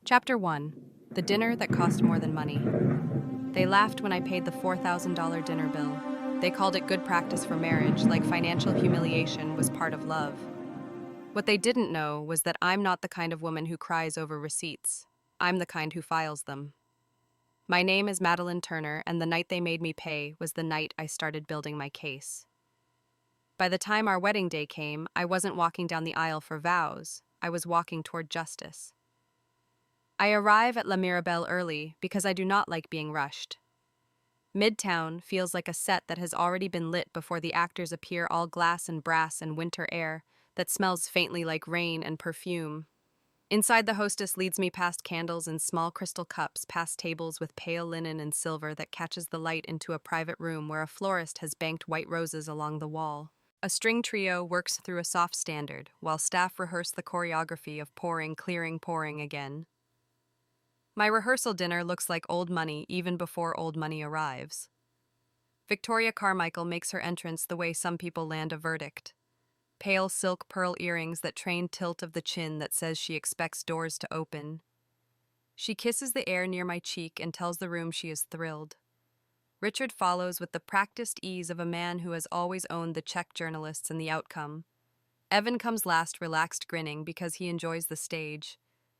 Chapter 1. The Dinner That Cost More Than Money. They laughed when I paid the $4,000 dinner bill. They called it good practice for marriage, like financial humiliation was part of love. What they didn't know was that I'm not the kind of woman who cries over receipts. I'm the kind who files them. My name is Madeline Turner, and the night they made me pay was the night I started building my case. By the time our wedding day came, I wasn't walking down the aisle for vows. I was walking toward justice. I arrive at La Mirabelle early because I do not like being rushed. Midtown feels like a set that has already been lit before the actors appear, all glass and brass and winter air that smells faintly like rain and perfume. Inside, the hostess leads me past candles in small crystal cups, past tables with pale linen and silver that catches the light, into a private room where a florist has banked white roses along the wall. A string trio works through a soft standard, while staff rehearse the choreography of pouring, clearing, pouring again. My rehearsal dinner looks like old money even before old money arrives. Victoria Carmichael makes her entrance the way some people land a verdict. Pale silk pearl earrings, that trained tilt of the chin that says she expects doors to open. She kisses the air near my cheek and tells the room she is thrilled. Richard follows with the practiced ease of a man who has always owned the check journalists and the outcome. Evan comes last, relaxed, grinning because he enjoys the stage.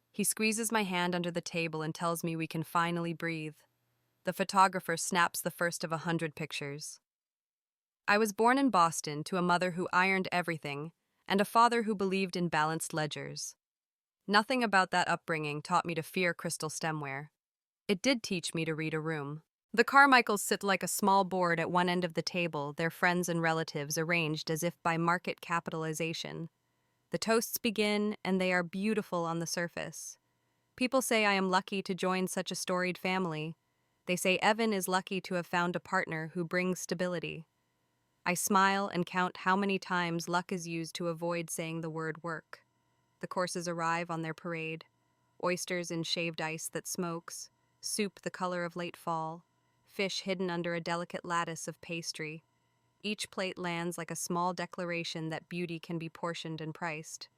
He squeezes my hand under the table and tells me we can finally breathe. The photographer snaps the first of 100 pictures. I was born in Boston to a mother who ironed everything and a father who believed in balanced ledgers. Nothing about that upbringing taught me to fear crystal stemware. It did teach me to read a room. The Carmichaels sit like a small board at one end of the table, their friends and relatives arranged as if by market capitalization. The toasts begin, and they are beautiful on the surface. People say I am lucky to join such a storied family. They say Evan is lucky to have found a partner who brings stability. I smile and count how many times luck is used to avoid saying the word work. The courses arrive on their parade. Oysters in shaved ice that smokes, soup the color of late fall, fish hidden under a delicate lattice of pastry. Each plate lands like a small declaration that beauty can be portioned and priced.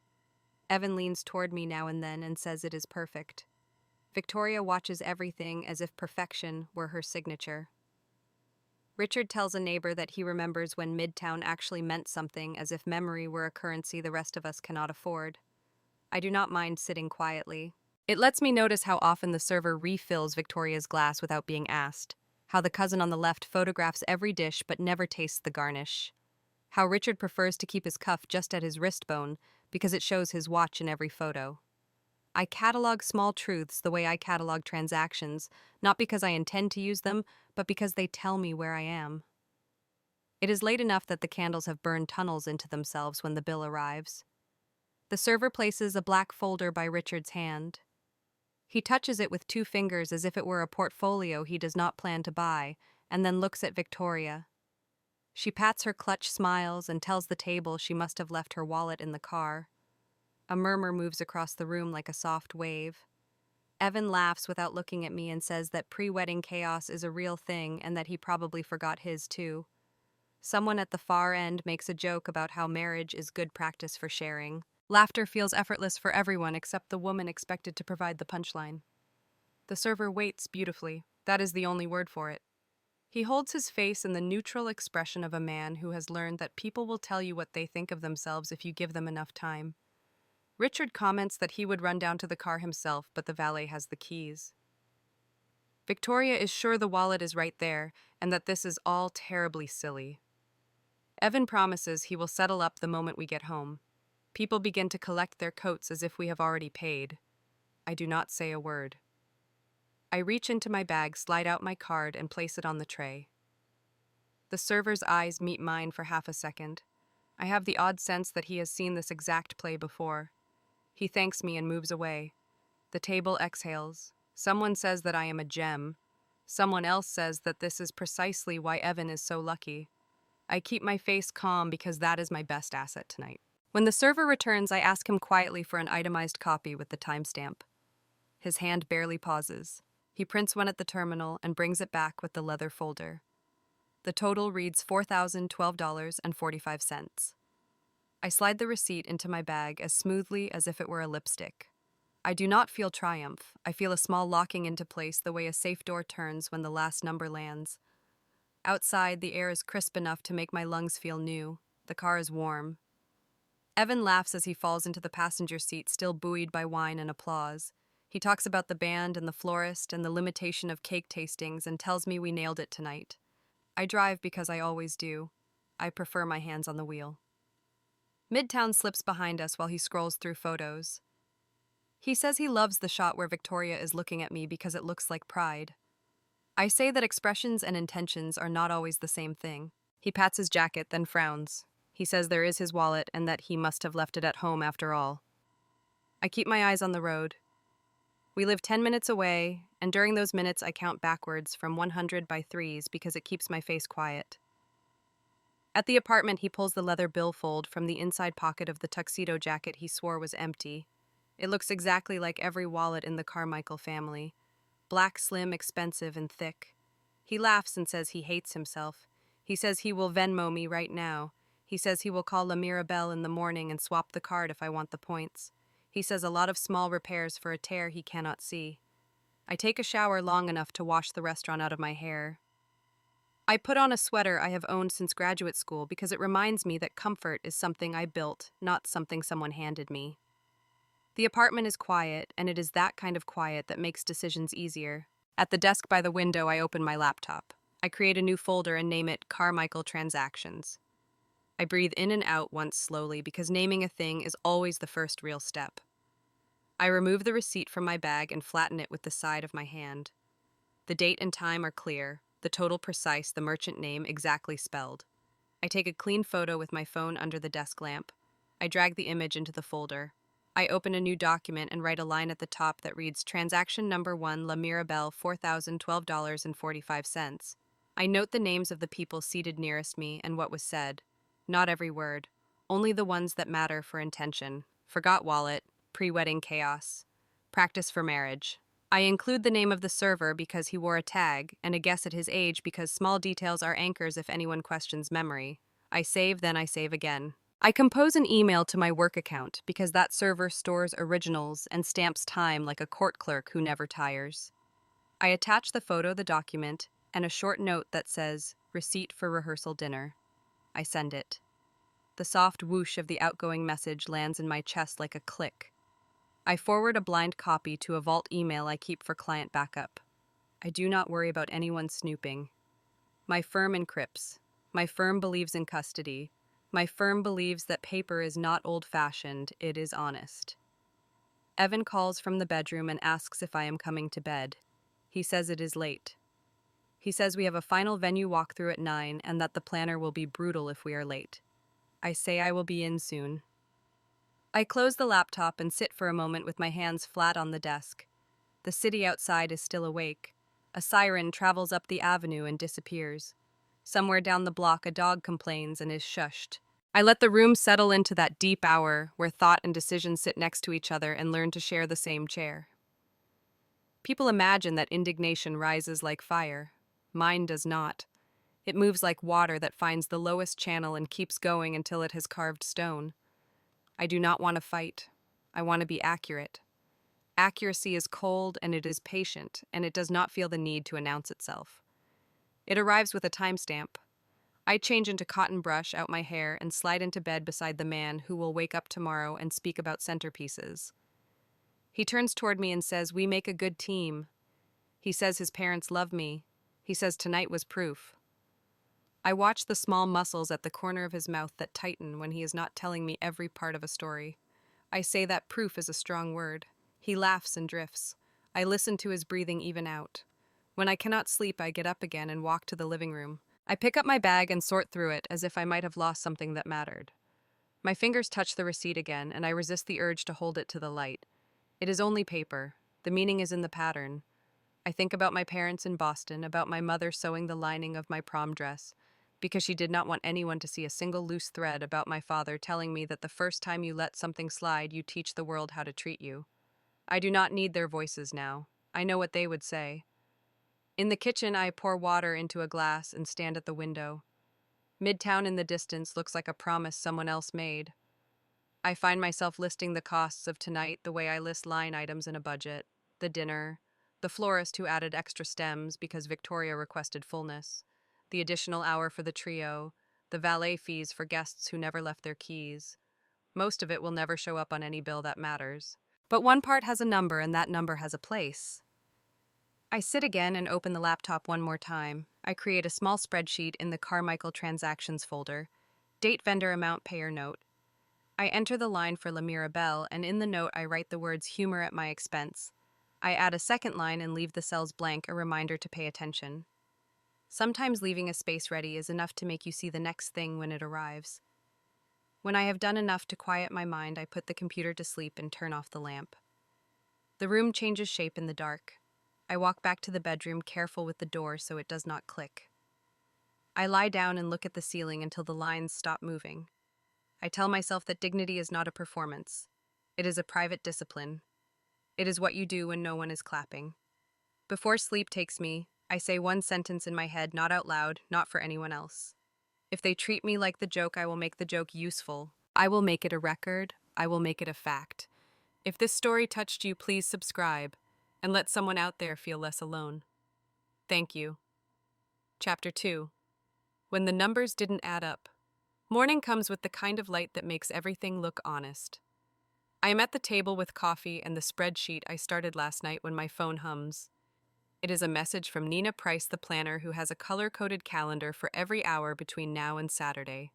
Evan leans toward me now and then and says it is perfect. Victoria watches everything as if perfection were her signature. Richard tells a neighbor that he remembers when Midtown actually meant something, as if memory were a currency the rest of us cannot afford. I do not mind sitting quietly. It lets me notice how often the server refills Victoria's glass without being asked, how the cousin on the left photographs every dish but never tastes the garnish, how Richard prefers to keep his cuff just at his wrist bone because it shows his watch in every photo. I catalog small truths the way I catalog transactions, not because I intend to use them, but because they tell me where I am. It is late enough that the candles have burned tunnels into themselves when the bill arrives. The server places a black folder by Richard's hand. He touches it with 2 fingers as if it were a portfolio he does not plan to buy, and then looks at Victoria. She pats her clutch, smiles, and tells the table she must have left her wallet in the car. A murmur moves across the room like a soft wave. Evan laughs without looking at me and says that pre-wedding chaos is a real thing and that he probably forgot his too. Someone at the far end makes a joke about how marriage is good practice for sharing. Laughter feels effortless for everyone except the woman expected to provide the punchline. The server waits beautifully. That is the only word for it. He holds his face in the neutral expression of a man who has learned that people will tell you what they think of themselves if you give them enough time. Richard comments that he would run down to the car himself, but the valet has the keys. Victoria is sure the wallet is right there, and that this is all terribly silly. Evan promises he will settle up the moment we get home. People begin to collect their coats as if we have already paid. I do not say a word. I reach into my bag, slide out my card, and place it on the tray. The server's eyes meet mine for half a second. I have the odd sense that he has seen this exact play before. He thanks me and moves away. The table exhales. Someone says that I am a gem. Someone else says that this is precisely why Evan is so lucky. I keep my face calm because that is my best asset tonight. When the server returns, I ask him quietly for an itemized copy with the timestamp. His hand barely pauses. He prints one at the terminal and brings it back with the leather folder. The total reads $4,012.45. I slide the receipt into my bag as smoothly as if it were a lipstick. I do not feel triumph. I feel a small locking into place the way a safe door turns when the last number lands. Outside, the air is crisp enough to make my lungs feel new. The car is warm. Evan laughs as he falls into the passenger seat, still buoyed by wine and applause. He talks about the band and the florist and the limitation of cake tastings and tells me we nailed it tonight. I drive because I always do. I prefer my hands on the wheel. Midtown slips behind us while he scrolls through photos. He says he loves the shot where Victoria is looking at me because it looks like pride. I say that expressions and intentions are not always the same thing. He pats his jacket, then frowns. He says there is his wallet and that he must have left it at home after all. I keep my eyes on the road. We live 10 minutes away, and during those minutes I count backwards from 100 by threes because it keeps my face quiet. At the apartment, he pulls the leather billfold from the inside pocket of the tuxedo jacket he swore was empty. It looks exactly like every wallet in the Carmichael family. Black, slim, expensive, and thick. He laughs and says he hates himself. He says he will Venmo me right now. He says he will call La Mirabelle in the morning and swap the card if I want the points. He says a lot of small repairs for a tear he cannot see. I take a shower long enough to wash the restaurant out of my hair. I put on a sweater I have owned since graduate school because it reminds me that comfort is something I built, not something someone handed me. The apartment is quiet, and it is that kind of quiet that makes decisions easier. At the desk by the window, I open my laptop. I create a new folder and name it Carmichael Transactions. I breathe in and out once slowly because naming a thing is always the first real step. I remove the receipt from my bag and flatten it with the side of my hand. The date and time are clear, the total precise, the merchant name exactly spelled. I take a clean photo with my phone under the desk lamp. I drag the image into the folder. I open a new document and write a line at the top that reads Transaction Number 1 La Mirabelle $4,012.45. I note the names of the people seated nearest me and what was said. Not every word, only the ones that matter for intention. Forgot wallet, pre-wedding chaos, practice for marriage. I include the name of the server because he wore a tag, and a guess at his age because small details are anchors if anyone questions memory. I save, then I save again. I compose an email to my work account because that server stores originals and stamps time like a court clerk who never tires. I attach the photo, the document, and a short note that says, Receipt for rehearsal dinner. I send it. The soft whoosh of the outgoing message lands in my chest like a click. I forward a blind copy to a vault email I keep for client backup. I do not worry about anyone snooping. My firm encrypts. My firm believes in custody. My firm believes that paper is not old-fashioned, it is honest. Evan calls from the bedroom and asks if I am coming to bed. He says it is late. He says we have a final venue walkthrough at 9 and that the planner will be brutal if we are late. I say I will be in soon. I close the laptop and sit for a moment with my hands flat on the desk. The city outside is still awake. A siren travels up the avenue and disappears. Somewhere down the block, a dog complains and is shushed. I let the room settle into that deep hour where thought and decision sit next to each other and learn to share the same chair. People imagine that indignation rises like fire. Mine does not. It moves like water that finds the lowest channel and keeps going until it has carved stone. I do not want to fight. I want to be accurate. Accuracy is cold and it is patient, and it does not feel the need to announce itself. It arrives with a timestamp. I change into cotton brush out my hair and slide into bed beside the man who will wake up tomorrow and speak about centerpieces. He turns toward me and says, "We make a good team." He says his parents love me. He says tonight was proof. I watch the small muscles at the corner of his mouth that tighten when he is not telling me every part of a story. I say that proof is a strong word. He laughs and drifts. I listen to his breathing even out. When I cannot sleep, I get up again and walk to the living room. I pick up my bag and sort through it as if I might have lost something that mattered. My fingers touch the receipt again, and I resist the urge to hold it to the light. It is only paper. The meaning is in the pattern. I think about my parents in Boston, about my mother sewing the lining of my prom dress, because she did not want anyone to see a single loose thread, about my father telling me that the first time you let something slide, you teach the world how to treat you. I do not need their voices now. I know what they would say. In the kitchen, I pour water into a glass and stand at the window. Midtown in the distance looks like a promise someone else made. I find myself listing the costs of tonight the way I list line items in a budget: the dinner, the florist who added extra stems because Victoria requested fullness, the additional hour for the trio, the valet fees for guests who never left their keys. Most of it will never show up on any bill that matters. But one part has a number, and that number has a place. I sit again and open the laptop one more time. I create a small spreadsheet in the Carmichael Transactions folder. Date, vendor, amount, payer, note. I enter the line for La Mirabelle, and in the note I write the words humor at my expense. I add a second line and leave the cells blank, a reminder to pay attention. Sometimes leaving a space ready is enough to make you see the next thing when it arrives. When I have done enough to quiet my mind, I put the computer to sleep and turn off the lamp. The room changes shape in the dark. I walk back to the bedroom, careful with the door so it does not click. I lie down and look at the ceiling until the lines stop moving. I tell myself that dignity is not a performance. It is a private discipline. It is what you do when no one is clapping. Before sleep takes me, I say one sentence in my head, not out loud, not for anyone else. If they treat me like the joke, I will make the joke useful. I will make it a record. I will make it a fact. If this story touched you, please subscribe and let someone out there feel less alone. Thank you. Chapter 2. When the numbers didn't add up. Morning comes with the kind of light that makes everything look honest. I am at the table with coffee and the spreadsheet I started last night when my phone hums. It is a message from Nina Price, the planner, who has a color-coded calendar for every hour between now and Saturday.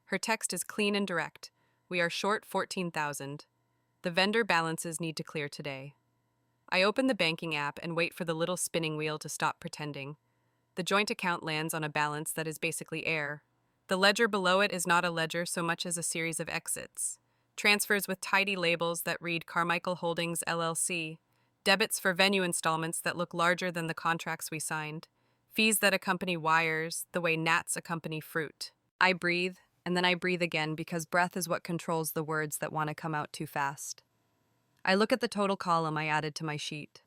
Her text is clean and direct. We are short 14,000. The vendor balances need to clear today. I open the banking app and wait for the little spinning wheel to stop pretending. The joint account lands on a balance that is basically air. The ledger below it is not a ledger so much as a series of exits. Transfers with tidy labels that read Carmichael Holdings LLC. Debits for venue installments that look larger than the contracts we signed. Fees that accompany wires, the way gnats accompany fruit. I breathe, and then I breathe again because breath is what controls the words that want to come out too fast. I look at the total column I added to my sheet.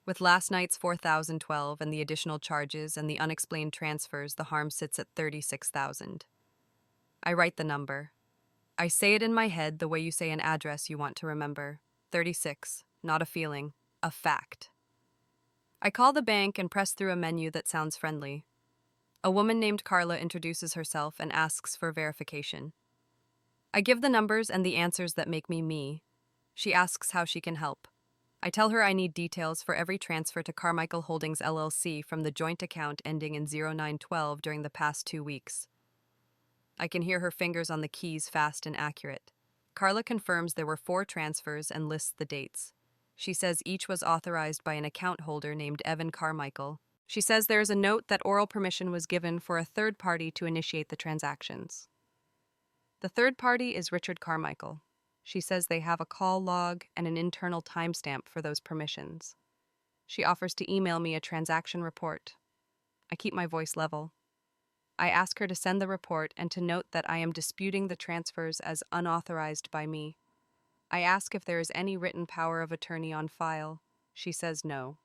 With last night's 4,012 and the additional charges and the unexplained transfers, the harm sits at 36,000. I write the number. I say it in my head the way you say an address you want to remember. 36, not a feeling, a fact. I call the bank and press through a menu that sounds friendly. A woman named Carla introduces herself and asks for verification. I give the numbers and the answers that make me me. She asks how she can help. I tell her I need details for every transfer to Carmichael Holdings LLC from the joint account ending in 0912 during the past 2 weeks. I can hear her fingers on the keys, fast and accurate. Carla confirms there were 4 transfers and lists the dates. She says each was authorized by an account holder named Evan Carmichael. She says there is a note that oral permission was given for a third party to initiate the transactions. The third party is Richard Carmichael. She says they have a call log and an internal timestamp for those permissions. She offers to email me a transaction report. I keep my voice level. I ask her to send the report and to note that I am disputing the transfers as unauthorized by me. I ask if there is any written power of attorney on file. She says no.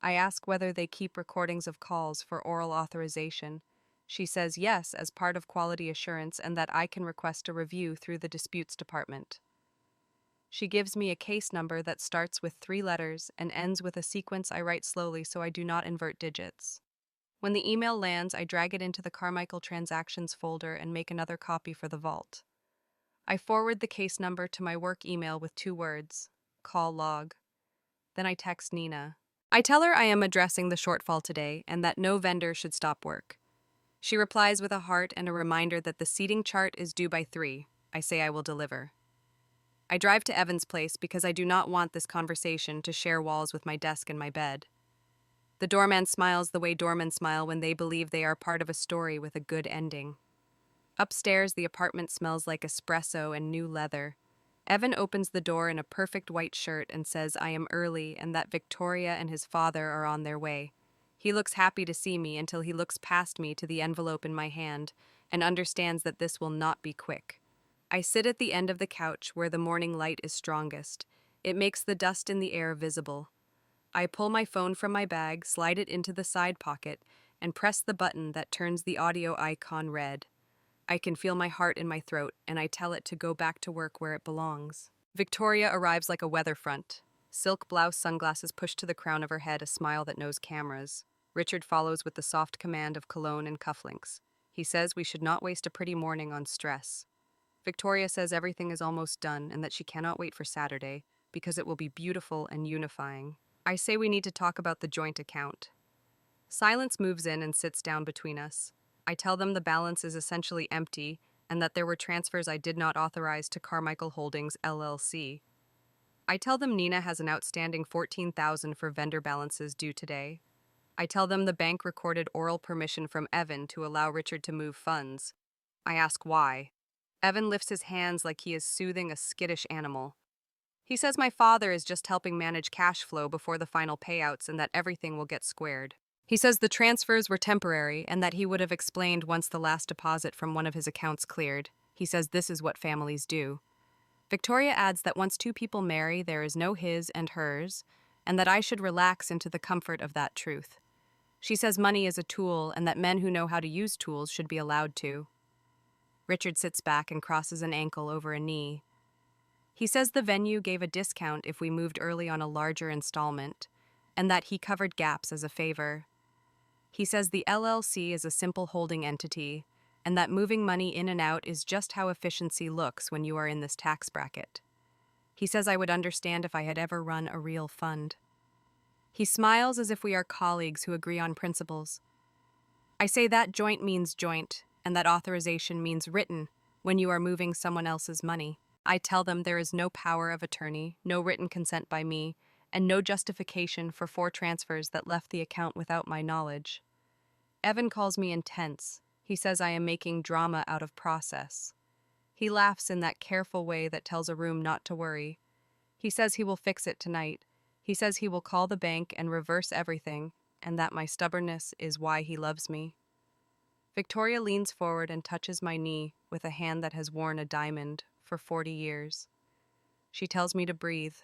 I ask whether they keep recordings of calls for oral authorization. She says yes, as part of quality assurance, and that I can request a review through the disputes department. She gives me a case number that starts with 3 letters and ends with a sequence I write slowly so I do not invert digits. When the email lands, I drag it into the Carmichael Transactions folder and make another copy for the vault. I forward the case number to my work email with 2 words, call log. Then I text Nina. I tell her I am addressing the shortfall today and that no vendor should stop work. She replies with a heart and a reminder that the seating chart is due by 3. I say I will deliver. I drive to Evan's place because I do not want this conversation to share walls with my desk and my bed. The doorman smiles the way doormen smile when they believe they are part of a story with a good ending. Upstairs, the apartment smells like espresso and new leather. Evan opens the door in a perfect white shirt and says I am early and that Victoria and his father are on their way. He looks happy to see me until he looks past me to the envelope in my hand and understands that this will not be quick. I sit at the end of the couch where the morning light is strongest. It makes the dust in the air visible. I pull my phone from my bag, slide it into the side pocket, and press the button that turns the audio icon red. I can feel my heart in my throat, and I tell it to go back to work where it belongs. Victoria arrives like a weather front. Silk blouse, sunglasses pushed to the crown of her head, a smile that knows cameras. Richard follows with the soft command of cologne and cufflinks. He says we should not waste a pretty morning on stress. Victoria says everything is almost done and that she cannot wait for Saturday because it will be beautiful and unifying. I say we need to talk about the joint account. Silence moves in and sits down between us. I tell them the balance is essentially empty and that there were transfers I did not authorize to Carmichael Holdings, LLC. I tell them Nina has an outstanding $14,000 for vendor balances due today. I tell them the bank recorded oral permission from Evan to allow Richard to move funds. I ask why. Evan lifts his hands like he is soothing a skittish animal. He says my father is just helping manage cash flow before the final payouts and that everything will get squared. He says the transfers were temporary and that he would have explained once the last deposit from one of his accounts cleared. He says this is what families do. Victoria adds that once two people marry, there is no his and hers, and that I should relax into the comfort of that truth. She says money is a tool and that men who know how to use tools should be allowed to. Richard sits back and crosses an ankle over a knee. He says the venue gave a discount if we moved early on a larger installment, and that he covered gaps as a favor. He says the LLC is a simple holding entity, and that moving money in and out is just how efficiency looks when you are in this tax bracket. He says I would understand if I had ever run a real fund. He smiles as if we are colleagues who agree on principles. I say that joint means joint, and that authorization means written when you are moving someone else's money. I tell them there is no power of attorney, no written consent by me, and no justification for 4 transfers that left the account without my knowledge. Evan calls me intense. He says I am making drama out of process. He laughs in that careful way that tells a room not to worry. He says he will fix it tonight. He says he will call the bank and reverse everything, and that my stubbornness is why he loves me. Victoria leans forward and touches my knee with a hand that has worn a diamond for 40 years. She tells me to breathe.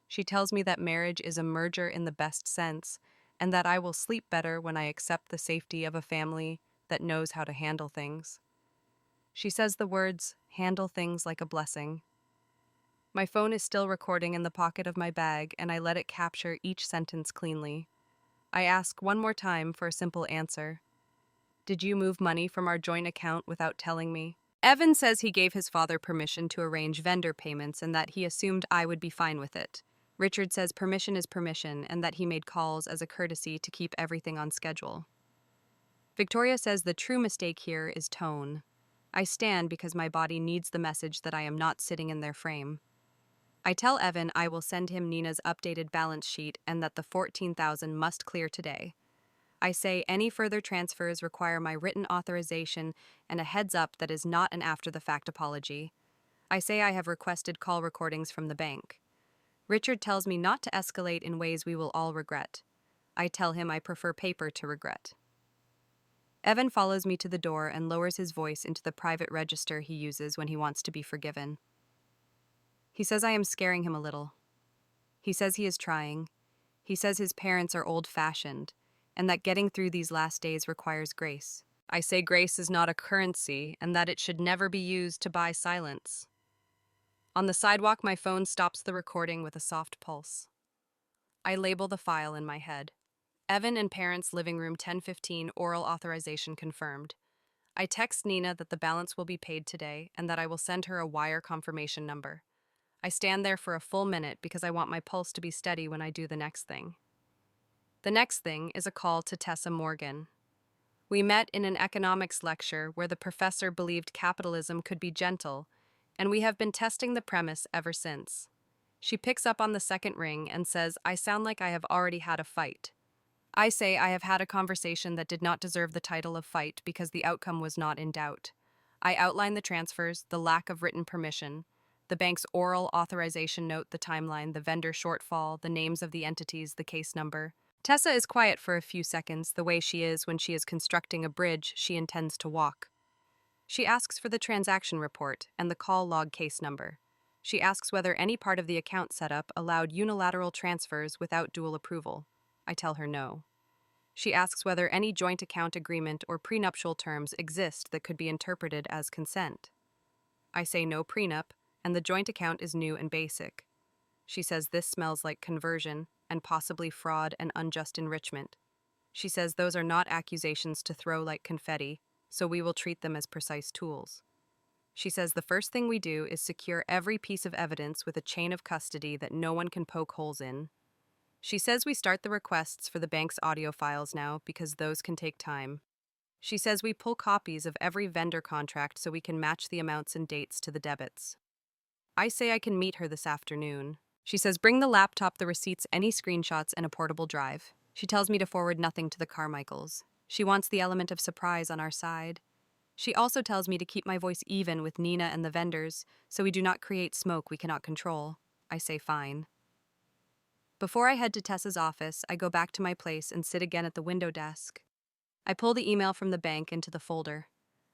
She tells me that marriage is a merger in the best sense, and that I will sleep better when I accept the safety of a family that knows how to handle things. She says the words, handle things like a blessing. My phone is still recording in the pocket of my bag, and I let it capture each sentence cleanly. I ask one more time for a simple answer. Did you move money from our joint account without telling me? Evan says he gave his father permission to arrange vendor payments and that he assumed I would be fine with it. Richard says permission is permission and that he made calls as a courtesy to keep everything on schedule. Victoria says the true mistake here is tone. I stand because my body needs the message that I am not sitting in their frame. I tell Evan I will send him Nina's updated balance sheet and that the $14,000 must clear today. I say any further transfers require my written authorization and a heads up that is not an after-the-fact apology. I say I have requested call recordings from the bank. Richard tells me not to escalate in ways we will all regret. I tell him I prefer paper to regret. Evan follows me to the door and lowers his voice into the private register he uses when he wants to be forgiven. He says I am scaring him a little. He says he is trying. He says his parents are old-fashioned, and that getting through these last days requires grace. I say grace is not a currency, and that it should never be used to buy silence. On the sidewalk, my phone stops the recording with a soft pulse. I label the file in my head. Evan and parents' living room 1015 oral authorization confirmed. I text Nina that the balance will be paid today and that I will send her a wire confirmation number. I stand there for a full minute because I want my pulse to be steady when I do the next thing. The next thing is a call to Tessa Morgan. We met in an economics lecture where the professor believed capitalism could be gentle, and we have been testing the premise ever since. She picks up on the second ring and says, I sound like I have already had a fight. I say I have had a conversation that did not deserve the title of fight because the outcome was not in doubt. I outline the transfers, the lack of written permission, the bank's oral authorization note, the timeline, the vendor shortfall, the names of the entities, the case number. Tessa is quiet for a few seconds, the way she is when she is constructing a bridge she intends to walk. She asks for the transaction report and the call log case number. She asks whether any part of the account setup allowed unilateral transfers without dual approval. I tell her no. She asks whether any joint account agreement or prenuptial terms exist that could be interpreted as consent. I say no prenup, and the joint account is new and basic. She says this smells like conversion and possibly fraud and unjust enrichment. She says those are not accusations to throw like confetti, so we will treat them as precise tools. She says the first thing we do is secure every piece of evidence with a chain of custody that no one can poke holes in. She says we start the requests for the bank's audio files now because those can take time. She says we pull copies of every vendor contract so we can match the amounts and dates to the debits. I say I can meet her this afternoon. She says bring the laptop, the receipts, any screenshots, and a portable drive. She tells me to forward nothing to the Carmichaels. She wants the element of surprise on our side. She also tells me to keep my voice even with Nina and the vendors, so we do not create smoke we cannot control. I say fine. Before I head to Tessa's office, I go back to my place and sit again at the window desk. I pull the email from the bank into the folder.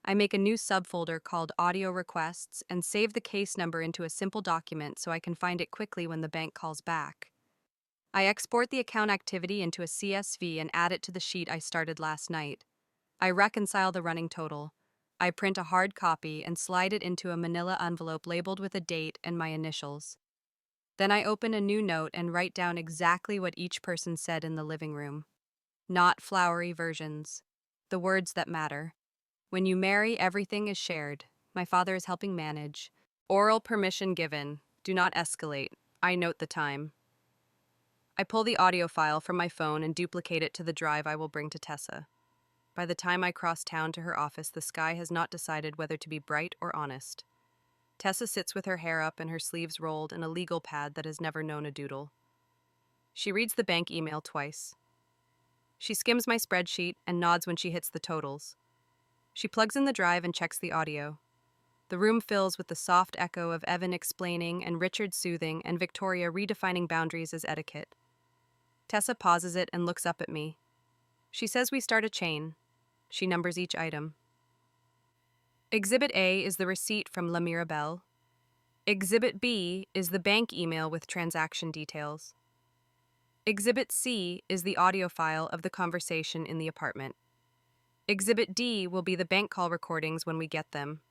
I make a new subfolder called Audio Requests and save the case number into a simple document so I can find it quickly when the bank calls back. I export the account activity into a CSV and add it to the sheet I started last night. I reconcile the running total. I print a hard copy and slide it into a manila envelope labeled with a date and my initials. Then I open a new note and write down exactly what each person said in the living room. Not flowery versions. The words that matter. When you marry, everything is shared. My father is helping manage. Oral permission given. Do not escalate. I note the time. I pull the audio file from my phone and duplicate it to the drive I will bring to Tessa. By the time I cross town to her office, the sky has not decided whether to be bright or honest. Tessa sits with her hair up and her sleeves rolled in a legal pad that has never known a doodle. She reads the bank email twice. She skims my spreadsheet and nods when she hits the totals. She plugs in the drive and checks the audio. The room fills with the soft echo of Evan explaining and Richard soothing and Victoria redefining boundaries as etiquette. Tessa pauses it and looks up at me. She says we start a chain. She numbers each item. Exhibit A is the receipt from La Mirabelle. Exhibit B is the bank email with transaction details. Exhibit C is the audio file of the conversation in the apartment. Exhibit D will be the bank call recordings when we get them.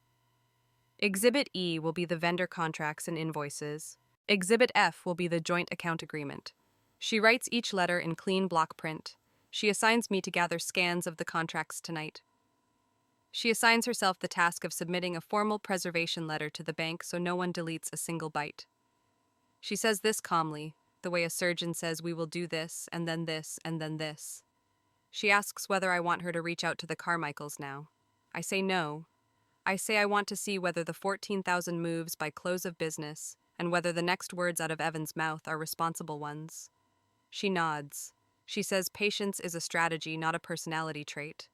Exhibit E will be the vendor contracts and invoices. Exhibit F will be the joint account agreement. She writes each letter in clean block print. She assigns me to gather scans of the contracts tonight. She assigns herself the task of submitting a formal preservation letter to the bank so no one deletes a single byte. She says this calmly, the way a surgeon says we will do this, and then this, and then this. She asks whether I want her to reach out to the Carmichaels now. I say no. I say I want to see whether the 14,000 moves by close of business, and whether the next words out of Evan's mouth are responsible ones. She nods. She says patience is a strategy, not a personality trait.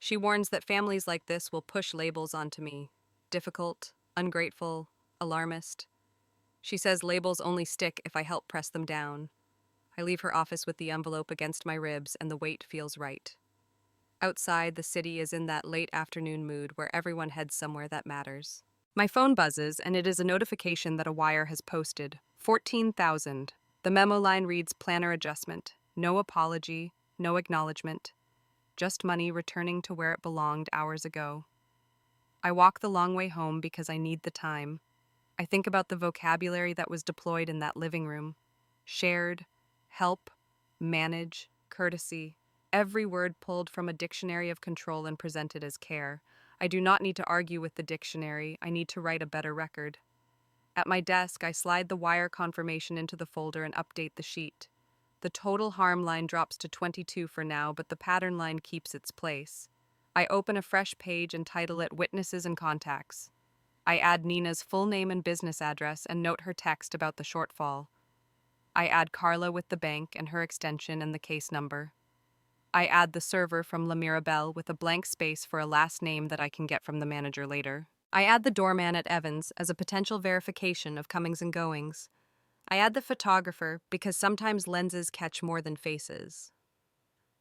She warns that families like this will push labels onto me. Difficult, ungrateful, alarmist. She says labels only stick if I help press them down. I leave her office with the envelope against my ribs and the weight feels right. Outside, the city is in that late afternoon mood where everyone heads somewhere that matters. My phone buzzes and it is a notification that a wire has posted. 14,000. The memo line reads planner adjustment. No apology, no acknowledgement. Just money returning to where it belonged hours ago. I walk the long way home because I need the time. I think about the vocabulary that was deployed in that living room. Shared, help, manage, courtesy. Every word pulled from a dictionary of control and presented as care. I do not need to argue with the dictionary. I need to write a better record. At my desk, I slide the wire confirmation into the folder and update the sheet. The total harm line drops to 22 for now, but the pattern line keeps its place. I open a fresh page and title it Witnesses and Contacts. I add Nina's full name and business address and note her text about the shortfall. I add Carla with the bank and her extension and the case number. I add the server from La Mirabelle with a blank space for a last name that I can get from the manager later. I add the doorman at Evans as a potential verification of comings and goings. I add the photographer because sometimes lenses catch more than faces.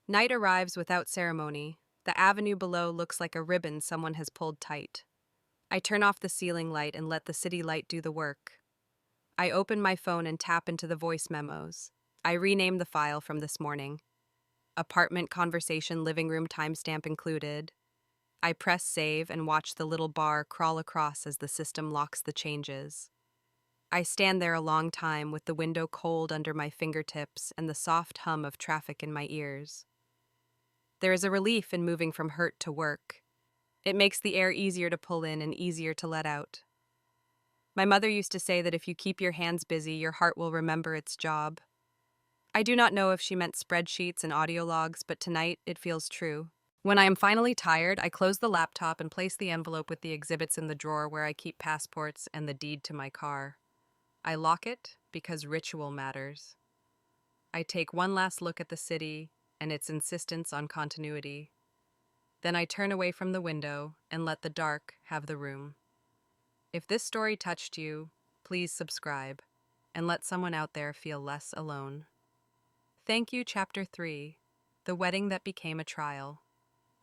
Night arrives without ceremony. The avenue below looks like a ribbon someone has pulled tight. I turn off the ceiling light and let the city light do the work. I open my phone and tap into the voice memos. I rename the file from this morning. Apartment conversation, living room timestamp included. I press save and watch the little bar crawl across as the system locks the changes. I stand there a long time with the window cold under my fingertips and the soft hum of traffic in my ears. There is a relief in moving from hurt to work. It makes the air easier to pull in and easier to let out. My mother used to say that if you keep your hands busy, your heart will remember its job. I do not know if she meant spreadsheets and audio logs, but tonight it feels true. When I am finally tired, I close the laptop and place the envelope with the exhibits in the drawer where I keep passports and the deed to my car. I lock it because ritual matters. I take one last look at the city and its insistence on continuity. Then I turn away from the window and let the dark have the room. If this story touched you, please subscribe and let someone out there feel less alone. Thank you, Chapter 3, The Wedding That Became a Trial.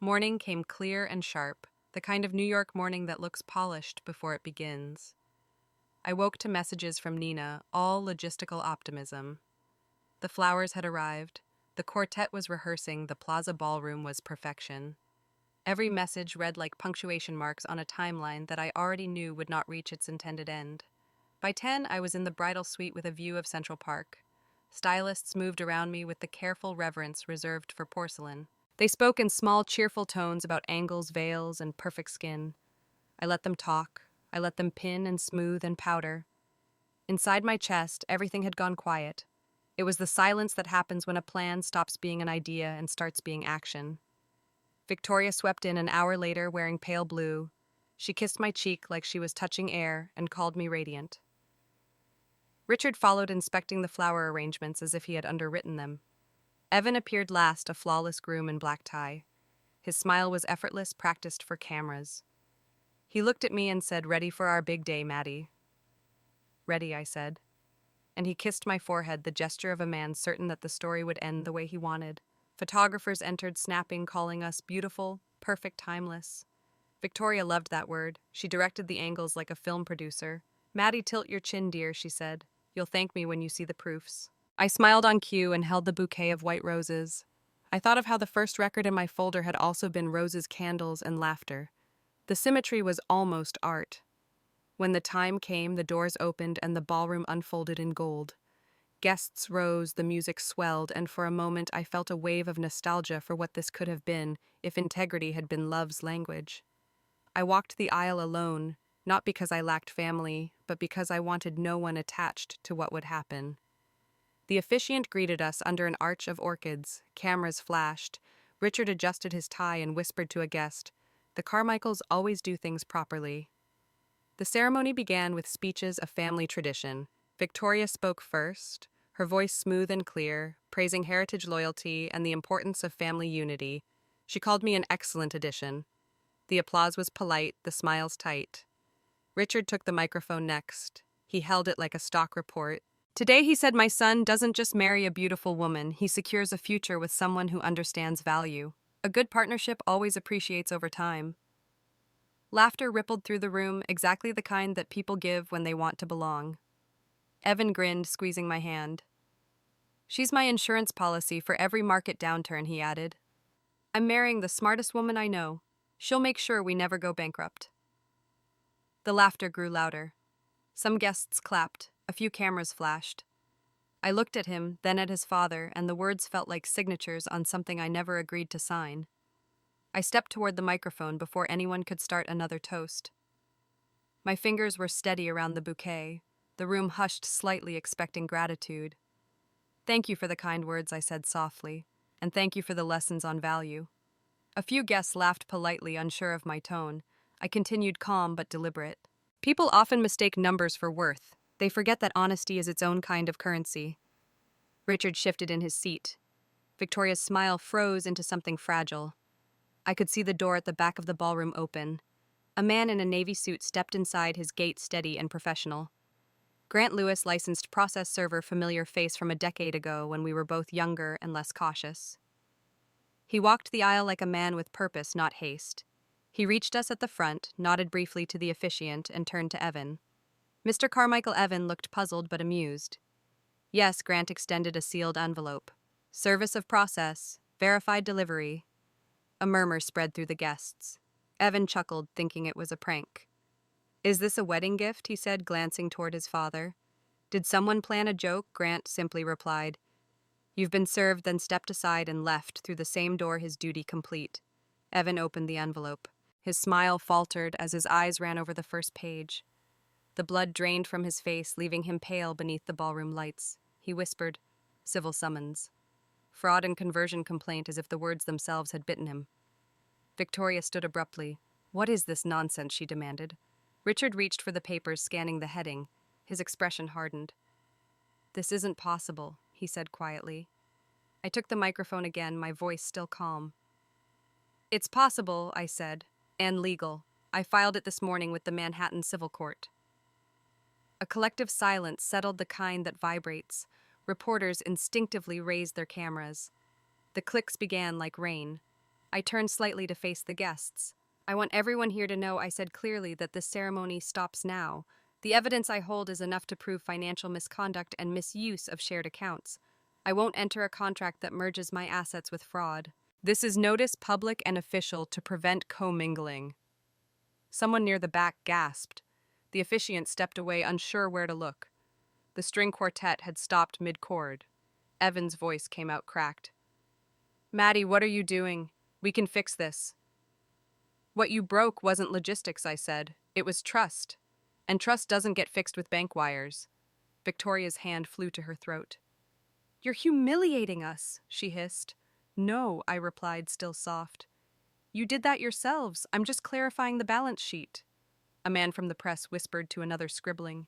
Morning came clear and sharp, the kind of New York morning that looks polished before it begins. I woke to messages from Nina, all logistical optimism. The flowers had arrived, the quartet was rehearsing, the plaza ballroom was perfection. Every message read like punctuation marks on a timeline that I already knew would not reach its intended end. By 10, I was in the bridal suite with a view of Central Park. Stylists moved around me with the careful reverence reserved for porcelain. They spoke in small, cheerful tones about angles, veils, and perfect skin. I let them talk. I let them pin and smooth and powder. Inside my chest, everything had gone quiet. It was the silence that happens when a plan stops being an idea and starts being action. Victoria swept in an hour later wearing pale blue. She kissed my cheek like she was touching air and called me radiant. Richard followed, inspecting the flower arrangements as if he had underwritten them. Evan appeared last, a flawless groom in black tie. His smile was effortless, practiced for cameras. He looked at me and said, "Ready for our big day, Maddie?" "Ready," I said. And he kissed my forehead, the gesture of a man certain that the story would end the way he wanted. Photographers entered, snapping, calling us beautiful, perfect, timeless. Victoria loved that word. She directed the angles like a film producer. "Maddie, tilt your chin, dear," she said. "You'll thank me when you see the proofs." I smiled on cue and held the bouquet of white roses. I thought of how the first record in my folder had also been roses, candles, and laughter. The symmetry was almost art. When the time came, the doors opened and the ballroom unfolded in gold. Guests rose, the music swelled, and for a moment I felt a wave of nostalgia for what this could have been if integrity had been love's language. I walked the aisle alone, not because I lacked family, but because I wanted no one attached to what would happen. The officiant greeted us under an arch of orchids. Cameras flashed. Richard adjusted his tie and whispered to a guest, "The Carmichaels always do things properly." The ceremony began with speeches of family tradition. Victoria spoke first, her voice smooth and clear, praising heritage loyalty and the importance of family unity. She called me an excellent addition. The applause was polite, the smiles tight. Richard took the microphone next. He held it like a stock report. "Today," he said, "my son doesn't just marry a beautiful woman, he secures a future with someone who understands value. A good partnership always appreciates over time." Laughter rippled through the room, exactly the kind that people give when they want to belong. Evan grinned, squeezing my hand. "She's my insurance policy for every market downturn," he added. "I'm marrying the smartest woman I know. She'll make sure we never go bankrupt." The laughter grew louder. Some guests clapped, a few cameras flashed. I looked at him, then at his father, and the words felt like signatures on something I never agreed to sign. I stepped toward the microphone before anyone could start another toast. My fingers were steady around the bouquet. The room hushed slightly, expecting gratitude. "Thank you for the kind words," I said softly, "and thank you for the lessons on value." A few guests laughed politely, unsure of my tone. I continued, calm but deliberate. "People often mistake numbers for worth. They forget that honesty is its own kind of currency." Richard shifted in his seat. Victoria's smile froze into something fragile. I could see the door at the back of the ballroom open. A man in a navy suit stepped inside, his gait steady and professional. Grant Lewis, licensed process server, familiar face from a decade ago when we were both younger and less cautious. He walked the aisle like a man with purpose, not haste. He reached us at the front, nodded briefly to the officiant, and turned to Evan. Mr. Carmichael. Evan looked puzzled but amused. "Yes," Grant extended a sealed envelope. "Service of process. Verified delivery. A murmur spread through the guests. Evan chuckled, thinking it was a prank. Is this a wedding gift? He said, glancing toward his father. Did someone plan a joke? Grant simply replied. You've been served, then stepped aside and left through the same door, his duty complete. Evan opened the envelope. His smile faltered as his eyes ran over the first page. The blood drained from his face, leaving him pale beneath the ballroom lights. He whispered, civil summons. Fraud and conversion complaint, as if the words themselves had bitten him. Victoria stood abruptly. What is this nonsense? She demanded. Richard reached for the papers, scanning the heading. His expression hardened. This isn't possible, he said quietly. I took the microphone again, my voice still calm. It's possible, I said, and legal. I filed it this morning with the Manhattan Civil Court. A collective silence settled, the kind that vibrates. Reporters instinctively raised their cameras. The clicks began like rain. I turned slightly to face the guests. I want everyone here to know, I said clearly, that this ceremony stops now. The evidence I hold is enough to prove financial misconduct and misuse of shared accounts. I won't enter a contract that merges my assets with fraud. This is notice, public and official, to prevent commingling. Someone near the back gasped. The officiant stepped away, unsure where to look. The string quartet had stopped mid-chord. Evan's voice came out cracked. Maddie, what are you doing? We can fix this. What you broke wasn't logistics, I said. It was trust. And trust doesn't get fixed with bank wires. Victoria's hand flew to her throat. You're humiliating us, she hissed. No, I replied, still soft. You did that yourselves. I'm just clarifying the balance sheet. A man from the press whispered to another, scribbling.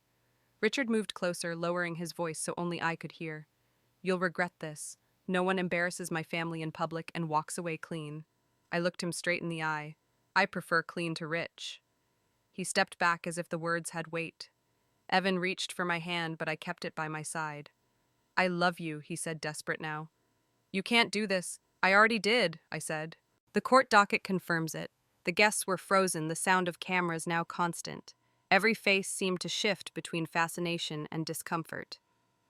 Richard moved closer, lowering his voice so only I could hear. You'll regret this. No one embarrasses my family in public and walks away clean. I looked him straight in the eye. I prefer clean to rich. He stepped back as if the words had weight. Evan reached for my hand, but I kept it by my side. I love you, he said, desperate now. You can't do this. I already did, I said. The court docket confirms it. The guests were frozen, the sound of cameras now constant. Every face seemed to shift between fascination and discomfort.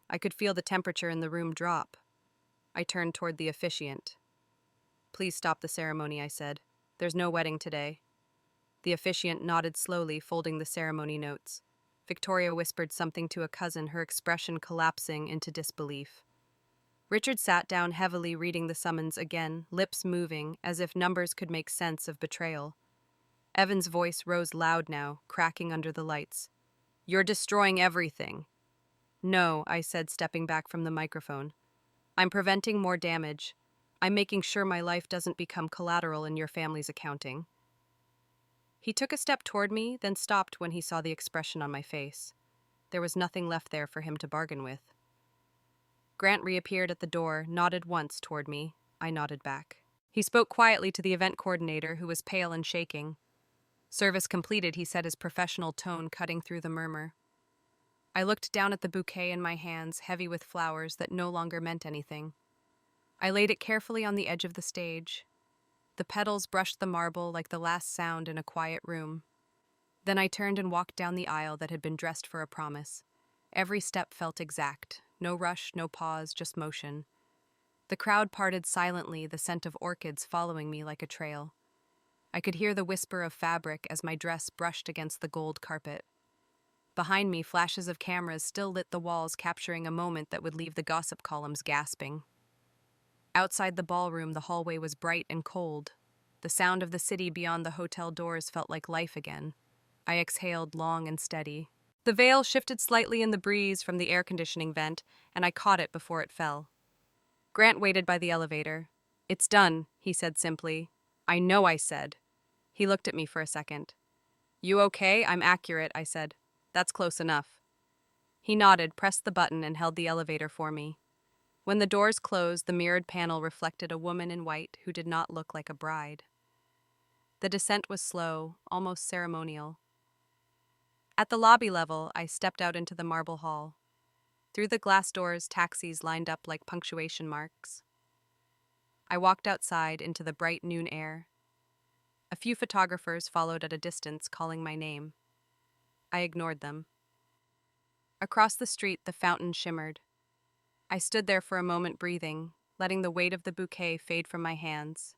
I could feel the temperature in the room drop. I turned toward the officiant. Please stop the ceremony, I said. There's no wedding today. The officiant nodded slowly, folding the ceremony notes. Victoria whispered something to a cousin, her expression collapsing into disbelief. Richard sat down heavily, reading the summons again, lips moving, as if numbers could make sense of betrayal. Evan's voice rose loud now, cracking under the lights. You're destroying everything. No, I said, stepping back from the microphone. I'm preventing more damage. I'm making sure my life doesn't become collateral in your family's accounting. He took a step toward me, then stopped when he saw the expression on my face. There was nothing left there for him to bargain with. Grant reappeared at the door, nodded once toward me. I nodded back. He spoke quietly to the event coordinator, who was pale and shaking. Service completed, he said, his professional tone cutting through the murmur. I looked down at the bouquet in my hands, heavy with flowers that no longer meant anything. I laid it carefully on the edge of the stage. The petals brushed the marble like the last sound in a quiet room. Then I turned and walked down the aisle that had been dressed for a promise. Every step felt exact. No rush, no pause, just motion. The crowd parted silently, the scent of orchids following me like a trail. I could hear the whisper of fabric as my dress brushed against the gold carpet. Behind me, flashes of cameras still lit the walls, capturing a moment that would leave the gossip columns gasping. Outside the ballroom, the hallway was bright and cold. The sound of the city beyond the hotel doors felt like life again. I exhaled long and steady. The veil shifted slightly in the breeze from the air conditioning vent, and I caught it before it fell. Grant waited by the elevator. It's done, he said simply. I know, I said. He looked at me for a second. You okay? I'm accurate, I said. That's close enough. He nodded, pressed the button, and held the elevator for me. When the doors closed, the mirrored panel reflected a woman in white who did not look like a bride. The descent was slow, almost ceremonial. At the lobby level, I stepped out into the marble hall. Through the glass doors, taxis lined up like punctuation marks. I walked outside into the bright noon air. A few photographers followed at a distance, calling my name. I ignored them. Across the street, the fountain shimmered. I stood there for a moment, breathing, letting the weight of the bouquet fade from my hands.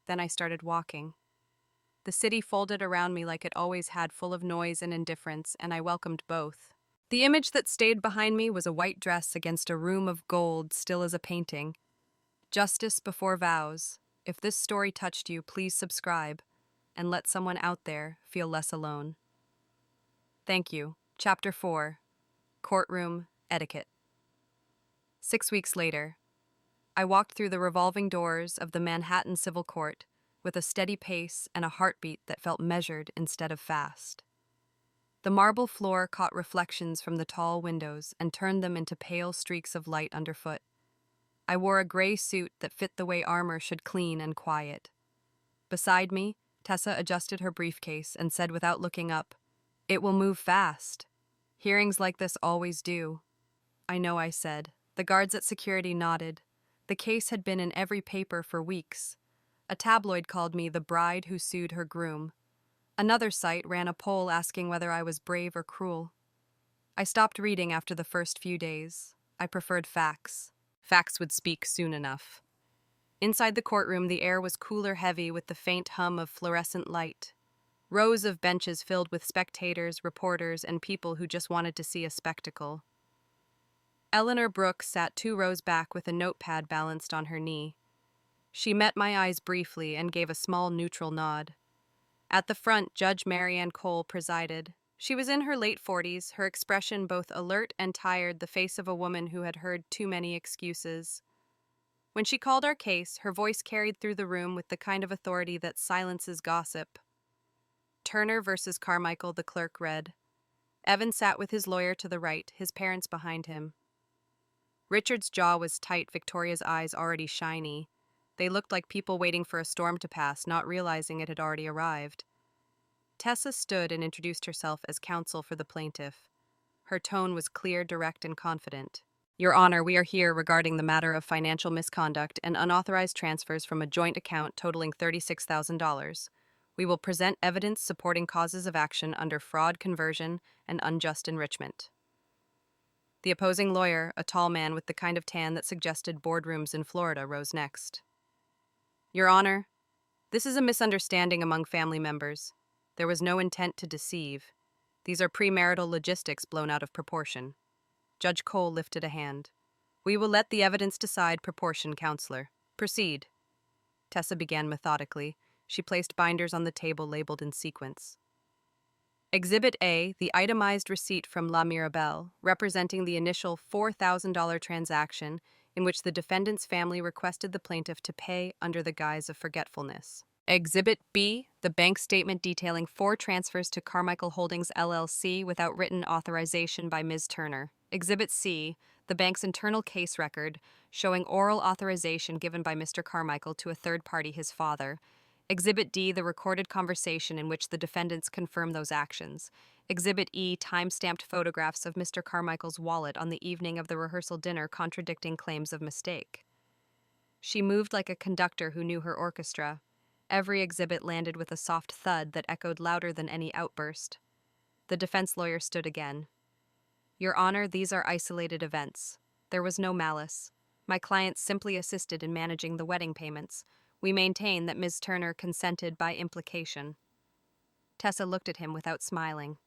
Then I started walking. The city folded around me like it always had, full of noise and indifference, and I welcomed both. The image that stayed behind me was a white dress against a room of gold, still as a painting. Justice before vows. If this story touched you, please subscribe and let someone out there feel less alone. Thank you. Chapter 4. Courtroom Etiquette. 6 weeks later, I walked through the revolving doors of the Manhattan Civil Court with a steady pace and a heartbeat that felt measured instead of fast. The marble floor caught reflections from the tall windows and turned them into pale streaks of light underfoot. I wore a gray suit that fit the way armor should, clean and quiet. Beside me, Tessa adjusted her briefcase and said without looking up, "It will move fast. Hearings like this always do." "I know," I said. The guards at security nodded. The case had been in every paper for weeks. A tabloid called me the bride who sued her groom. Another site ran a poll asking whether I was brave or cruel. I stopped reading after the first few days. I preferred facts. Facts would speak soon enough. Inside the courtroom, the air was cooler, heavy with the faint hum of fluorescent light. Rows of benches filled with spectators, reporters, and people who just wanted to see a spectacle. Eleanor Brooks sat 2 rows back with a notepad balanced on her knee. She met my eyes briefly and gave a small neutral nod. At the front, Judge Marianne Cole presided. She was in her late 40s, her expression both alert and tired, the face of a woman who had heard too many excuses. When she called our case, her voice carried through the room with the kind of authority that silences gossip. Turner versus Carmichael, the clerk read. Evan sat with his lawyer to the right, his parents behind him. Richard's jaw was tight, Victoria's eyes already shiny. They looked like people waiting for a storm to pass, not realizing it had already arrived. Tessa stood and introduced herself as counsel for the plaintiff. Her tone was clear, direct, and confident. "Your Honor, we are here regarding the matter of financial misconduct and unauthorized transfers from a joint account totaling $36,000. We will present evidence supporting causes of action under fraud, conversion, and unjust enrichment." The opposing lawyer, a tall man with the kind of tan that suggested boardrooms in Florida, rose next. "Your Honor, this is a misunderstanding among family members. There was no intent to deceive. These are premarital logistics blown out of proportion." Judge Cole lifted a hand. "We will let the evidence decide proportion, Counselor. Proceed." Tessa began methodically. She placed binders on the table labeled in sequence. Exhibit A, the itemized receipt from La Mirabelle, representing the initial $4,000 transaction in which the defendant's family requested the plaintiff to pay under the guise of forgetfulness. Exhibit B, the bank statement detailing 4 transfers to Carmichael Holdings LLC without written authorization by Ms. Turner. Exhibit C, the bank's internal case record showing oral authorization given by Mr. Carmichael to a third party, his father. Exhibit D, the recorded conversation in which the defendants confirm those actions. Exhibit E, time-stamped photographs of Mr. Carmichael's wallet on the evening of the rehearsal dinner contradicting claims of mistake. She moved like a conductor who knew her orchestra. Every exhibit landed with a soft thud that echoed louder than any outburst. The defense lawyer stood again. "Your Honor, these are isolated events. There was no malice. My client simply assisted in managing the wedding payments. We maintain that Ms. Turner consented by implication." Tessa looked at him without smiling.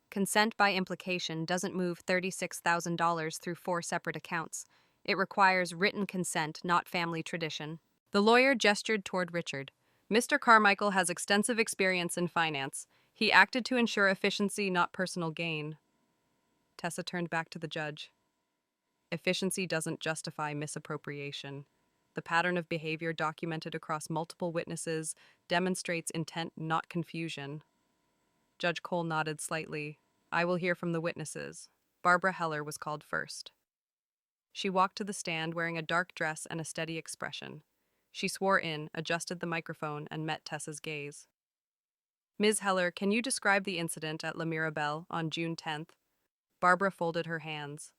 Consent by implication doesn't move $36,000 through 4 separate accounts. It requires written consent, not family tradition. The lawyer gestured toward Richard. "Mr. Carmichael has extensive experience in finance. He acted to ensure efficiency, not personal gain." Tessa turned back to the judge. "Efficiency doesn't justify misappropriation. The pattern of behavior documented across multiple witnesses demonstrates intent, not confusion." Judge Cole nodded slightly. "I will hear from the witnesses." Barbara Heller was called first. She walked to the stand wearing a dark dress and a steady expression. She swore in, adjusted the microphone, and met Tessa's gaze. "Ms. Heller, can you describe the incident at La Mirabelle on June 10th? Barbara folded her hands.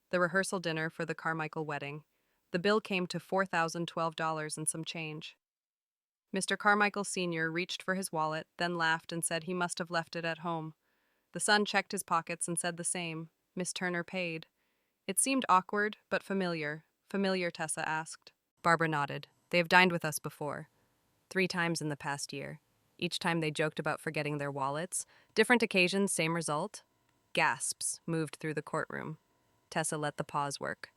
The rehearsal dinner for the Carmichael wedding. The bill came to $4,012 and some change. Mr. Carmichael Sr. reached for his wallet, then laughed and said he must have left it at home. The son checked his pockets and said the same. Miss Turner paid. It seemed awkward, but familiar. Familiar, Tessa asked. Barbara nodded. They have dined with us before. 3 times in the past year. Each time they joked about forgetting their wallets. Different occasions, same result. Gasps moved through the courtroom. Tessa let the pause work.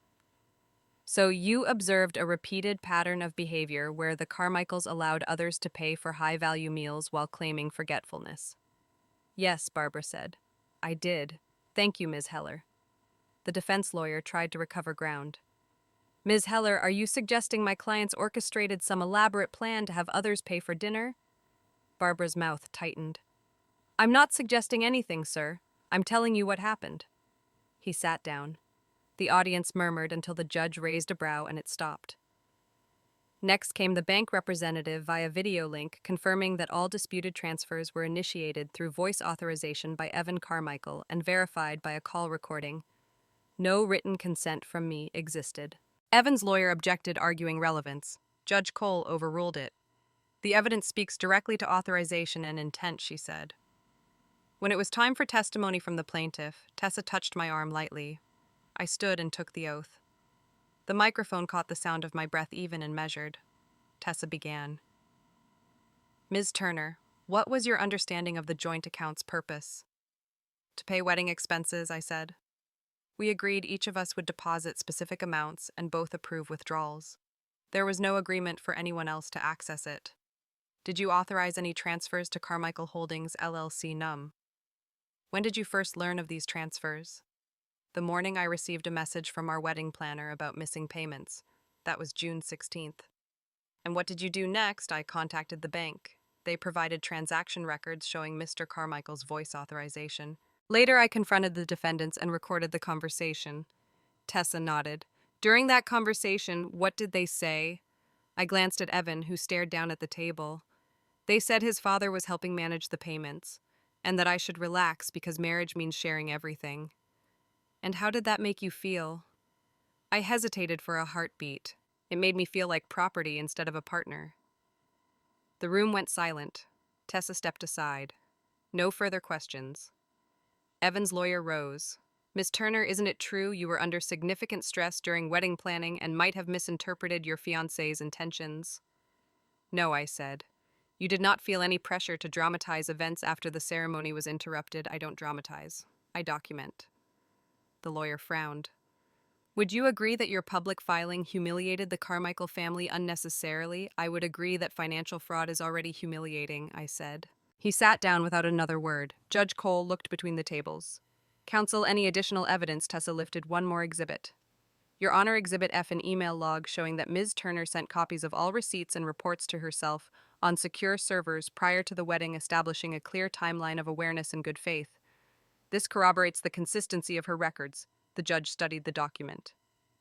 So you observed a repeated pattern of behavior where the Carmichaels allowed others to pay for high-value meals while claiming forgetfulness. Yes, Barbara said. I did. Thank you, Ms. Heller. The defense lawyer tried to recover ground. Ms. Heller, are you suggesting my clients orchestrated some elaborate plan to have others pay for dinner? Barbara's mouth tightened. I'm not suggesting anything, sir. I'm telling you what happened. He sat down. The audience murmured until the judge raised a brow and it stopped. Next came the bank representative via video link confirming that all disputed transfers were initiated through voice authorization by Evan Carmichael and verified by a call recording. No written consent from me existed. Evan's lawyer objected, arguing relevance. Judge Cole overruled it. The evidence speaks directly to authorization and intent, she said. When it was time for testimony from the plaintiff, Tessa touched my arm lightly. I stood and took the oath. The microphone caught the sound of my breath even and measured. Tessa began. Ms. Turner, what was your understanding of the joint account's purpose? To pay wedding expenses, I said. We agreed each of us would deposit specific amounts and both approve withdrawals. There was no agreement for anyone else to access it. Did you authorize any transfers to Carmichael Holdings LLC NUM? When did you first learn of these transfers? The morning I received a message from our wedding planner about missing payments. That was June 16th. And what did you do next? I contacted the bank. They provided transaction records showing Mr. Carmichael's voice authorization. Later, I confronted the defendants and recorded the conversation. Tessa nodded. During that conversation, what did they say? I glanced at Evan, who stared down at the table. They said his father was helping manage the payments, and that I should relax because marriage means sharing everything. And how did that make you feel? I hesitated for a heartbeat. It made me feel like property instead of a partner. The room went silent. Tessa stepped aside. No further questions. Evan's lawyer rose. Ms. Turner, isn't it true you were under significant stress during wedding planning and might have misinterpreted your fiancé's intentions? No, I said. You did not feel any pressure to dramatize events after the ceremony was interrupted. I don't dramatize. I document. The lawyer frowned. Would you agree that your public filing humiliated the Carmichael family unnecessarily? I would agree that financial fraud is already humiliating, I said. He sat down without another word. Judge Cole looked between the tables. Counsel, any additional evidence? Tessa lifted one more exhibit. Your Honor, Exhibit F, an email log showing that Ms. Turner sent copies of all receipts and reports to herself on secure servers prior to the wedding, establishing a clear timeline of awareness and good faith. This corroborates the consistency of her records. The judge studied the document.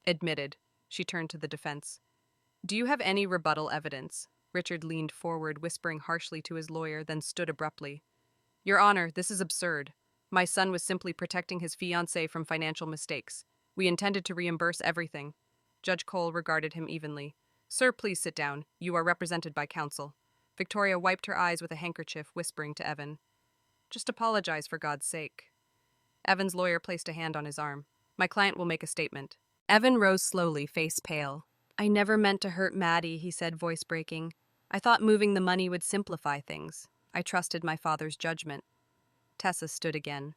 Admitted. She turned to the defense. Do you have any rebuttal evidence? Richard leaned forward, whispering harshly to his lawyer, then stood abruptly. Your Honor, this is absurd. My son was simply protecting his fiancée from financial mistakes. We intended to reimburse everything. Judge Cole regarded him evenly. Sir, please sit down. You are represented by counsel. Victoria wiped her eyes with a handkerchief, whispering to Evan. Just apologize for God's sake. Evan's lawyer placed a hand on his arm. My client will make a statement. Evan rose slowly, face pale. I never meant to hurt Maddie, he said, voice breaking. I thought moving the money would simplify things. I trusted my father's judgment. Tessa stood again.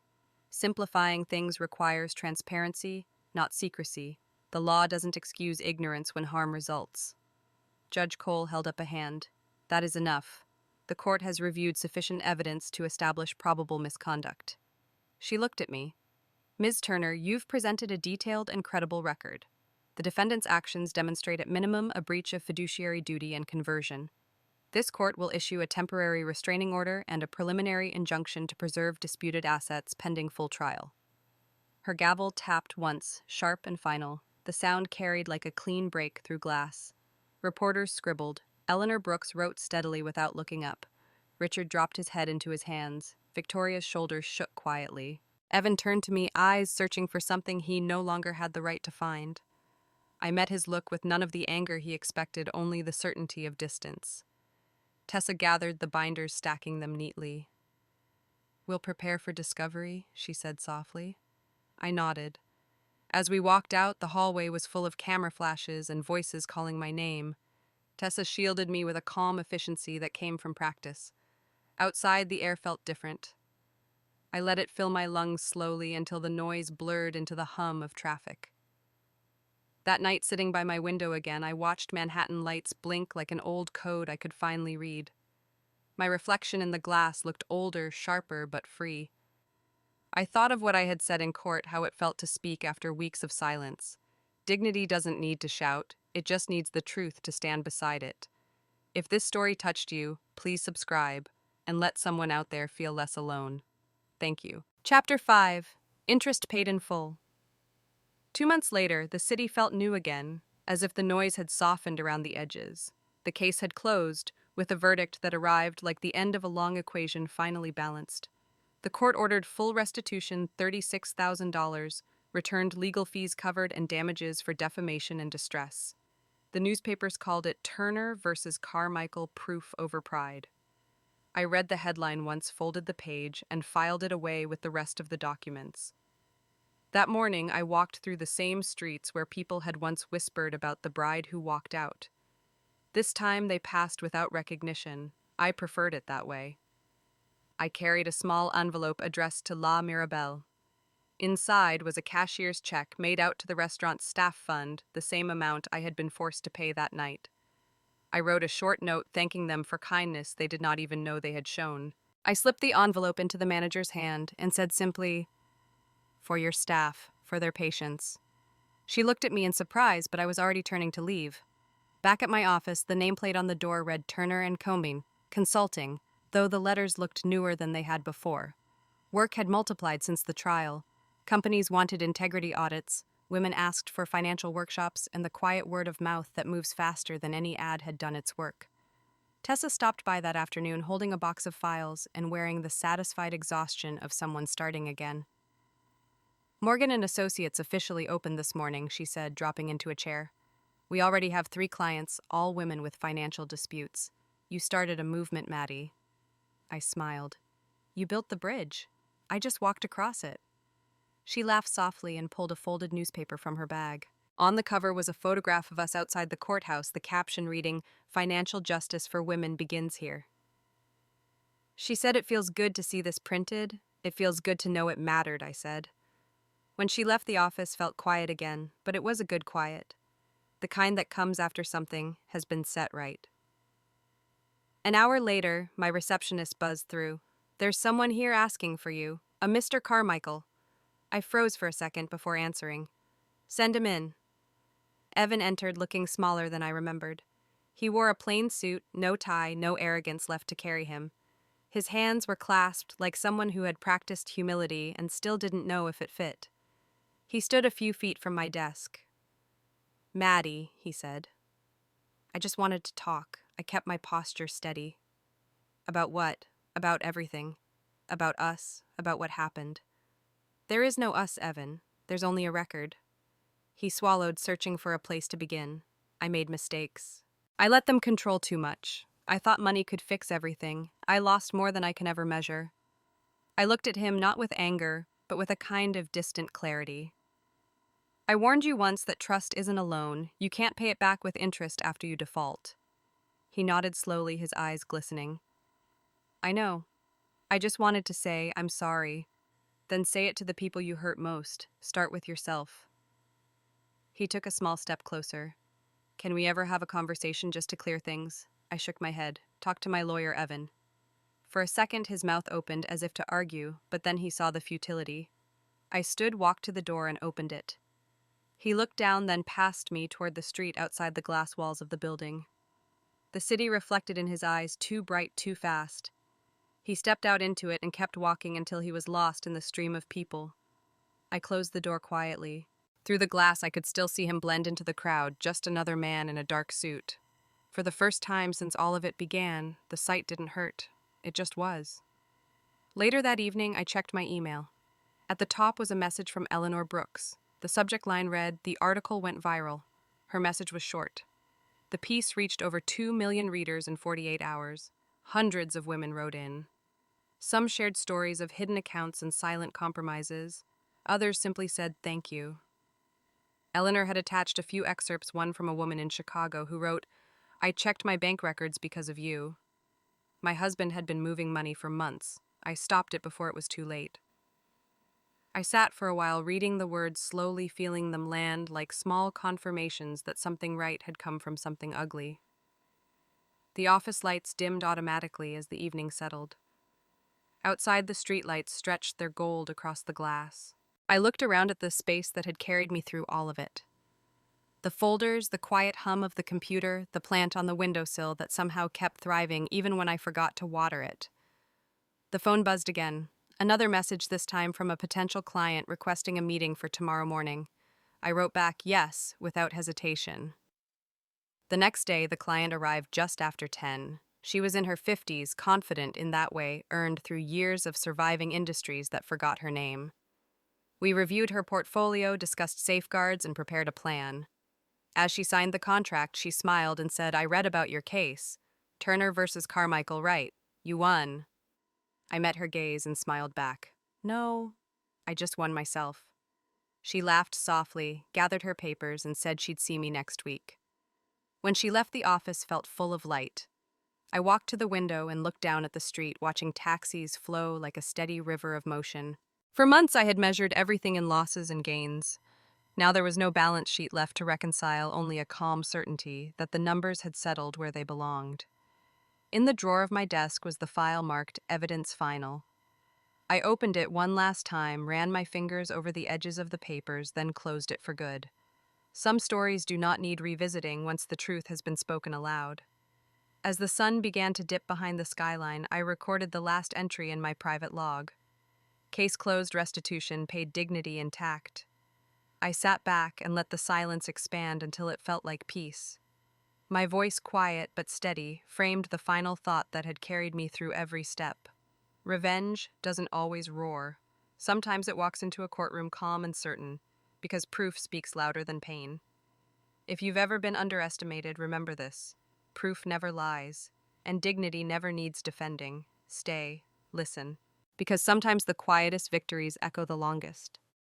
Simplifying things requires transparency, not secrecy. The law doesn't excuse ignorance when harm results. Judge Cole held up a hand. That is enough. The court has reviewed sufficient evidence to establish probable misconduct. She looked at me. Ms. Turner, you've presented a detailed and credible record. The defendant's actions demonstrate at minimum a breach of fiduciary duty and conversion. This court will issue a temporary restraining order and a preliminary injunction to preserve disputed assets pending full trial. Her gavel tapped once, sharp and final. The sound carried like a clean break through glass. Reporters scribbled. Eleanor Brooks wrote steadily without looking up. Richard dropped his head into his hands. Victoria's shoulders shook quietly. Evan turned to me, eyes searching for something he no longer had the right to find. I met his look with none of the anger he expected, only the certainty of distance. Tessa gathered the binders, stacking them neatly. We'll prepare for discovery, she said softly. I nodded. As we walked out, the hallway was full of camera flashes and voices calling my name. Tessa shielded me with a calm efficiency that came from practice. Outside, the air felt different. I let it fill my lungs slowly until the noise blurred into the hum of traffic. That night, sitting by my window again, I watched Manhattan lights blink like an old code I could finally read. My reflection in the glass looked older, sharper, but free. I thought of what I had said in court, how it felt to speak after weeks of silence. Dignity doesn't need to shout, it just needs the truth to stand beside it. If this story touched you, please subscribe and let someone out there feel less alone. Thank you. Chapter 5. Interest Paid in Full. 2 months later, the city felt new again, as if the noise had softened around the edges. The case had closed, with a verdict that arrived like the end of a long equation finally balanced. The court ordered full restitution, $36,000, returned legal fees covered, and damages for defamation and distress. The newspapers called it Turner versus Carmichael Proof Over Pride. I read the headline once, folded the page, and filed it away with the rest of the documents. That morning, I walked through the same streets where people had once whispered about the bride who walked out. This time, they passed without recognition. I preferred it that way. I carried a small envelope addressed to La Mirabelle. Inside was a cashier's check made out to the restaurant's staff fund, the same amount I had been forced to pay that night. I wrote a short note thanking them for kindness they did not even know they had shown. I slipped the envelope into the manager's hand and said simply, "For your staff, for their patience." She looked at me in surprise, but I was already turning to leave. Back at my office, the nameplate on the door read Turner and Combing, Consulting, though the letters looked newer than they had before. Work had multiplied since the trial. Companies wanted integrity audits, women asked for financial workshops, and the quiet word of mouth that moves faster than any ad had done its work. Tessa stopped by that afternoon holding a box of files and wearing the satisfied exhaustion of someone starting again. "Morgan and Associates officially opened this morning," she said, dropping into a chair. "We already have 3 clients, all women with financial disputes. You started a movement, Maddie." I smiled. "You built the bridge. I just walked across it." She laughed softly and pulled a folded newspaper from her bag. On the cover was a photograph of us outside the courthouse, the caption reading, "Financial Justice for Women Begins Here." She said, "It feels good to see this printed. It feels good to know it mattered," I said. When she left, the office felt quiet again, but it was a good quiet. The kind that comes after something has been set right. An hour later, my receptionist buzzed through. "There's someone here asking for you, a Mr. Carmichael." I froze for a second before answering. "Send him in." Evan entered, looking smaller than I remembered. He wore a plain suit, no tie, no arrogance left to carry him. His hands were clasped like someone who had practiced humility and still didn't know if it fit. He stood a few feet from my desk. "Maddie," he said. I just wanted to talk. I kept my posture steady. About what? About everything. About us. About what happened. "There is no us, Evan. There's only a record." He swallowed, searching for a place to begin. "I made mistakes. I let them control too much. I thought money could fix everything. I lost more than I can ever measure." I looked at him not with anger, but with a kind of distant clarity. "I warned you once that trust isn't a loan. You can't pay it back with interest after you default." He nodded slowly, his eyes glistening. "I know. I just wanted to say I'm sorry. Then say it to the people you hurt most. Start with yourself." He took a small step closer. "Can we ever have a conversation just to clear things?" I shook my head. "Talk to my lawyer, Evan." For a second, his mouth opened as if to argue, but then he saw the futility. I stood, walked to the door, and opened it. He looked down, then past me toward the street outside the glass walls of the building. The city reflected in his eyes, too bright, too fast. He stepped out into it and kept walking until he was lost in the stream of people. I closed the door quietly. Through the glass, I could still see him blend into the crowd, just another man in a dark suit. For the first time since all of it began, the sight didn't hurt. It just was. Later that evening, I checked my email. At the top was a message from Eleanor Brooks. The subject line read, "The article went viral." Her message was short. The piece reached over 2 million readers in 48 hours. Hundreds of women wrote in. Some shared stories of hidden accounts and silent compromises. Others simply said, "Thank you." Eleanor had attached a few excerpts, one from a woman in Chicago who wrote, "I checked my bank records because of you. My husband had been moving money for months. I stopped it before it was too late." I sat for a while reading the words, slowly feeling them land like small confirmations that something right had come from something ugly. The office lights dimmed automatically as the evening settled. Outside, the streetlights stretched their gold across the glass. I looked around at the space that had carried me through all of it. The folders, the quiet hum of the computer, the plant on the windowsill that somehow kept thriving even when I forgot to water it. The phone buzzed again. Another message, this time from a potential client requesting a meeting for tomorrow morning. I wrote back, yes, without hesitation. The next day, the client arrived just after 10. She was in her 50s, confident in that way, earned through years of surviving industries that forgot her name. We reviewed her portfolio, discussed safeguards, and prepared a plan. As she signed the contract, she smiled and said, "I read about your case. Turner versus Carmichael Wright. You won." I met her gaze and smiled back. "No, I just won myself." She laughed softly, gathered her papers, and said she'd see me next week. When she left, the office felt full of light. I walked to the window and looked down at the street, watching taxis flow like a steady river of motion. For months, I had measured everything in losses and gains. Now there was no balance sheet left to reconcile, only a calm certainty that the numbers had settled where they belonged. In the drawer of my desk was the file marked Evidence Final. I opened it one last time, ran my fingers over the edges of the papers, then closed it for good. Some stories do not need revisiting once the truth has been spoken aloud. As the sun began to dip behind the skyline, I recorded the last entry in my private log. Case closed, restitution paid, dignity intact. I sat back and let the silence expand until it felt like peace. My voice, quiet but steady, framed the final thought that had carried me through every step. Revenge doesn't always roar. Sometimes it walks into a courtroom calm and certain, because proof speaks louder than pain. If you've ever been underestimated, remember this. Proof never lies, and dignity never needs defending. Stay, listen, because sometimes the quietest victories echo the longest.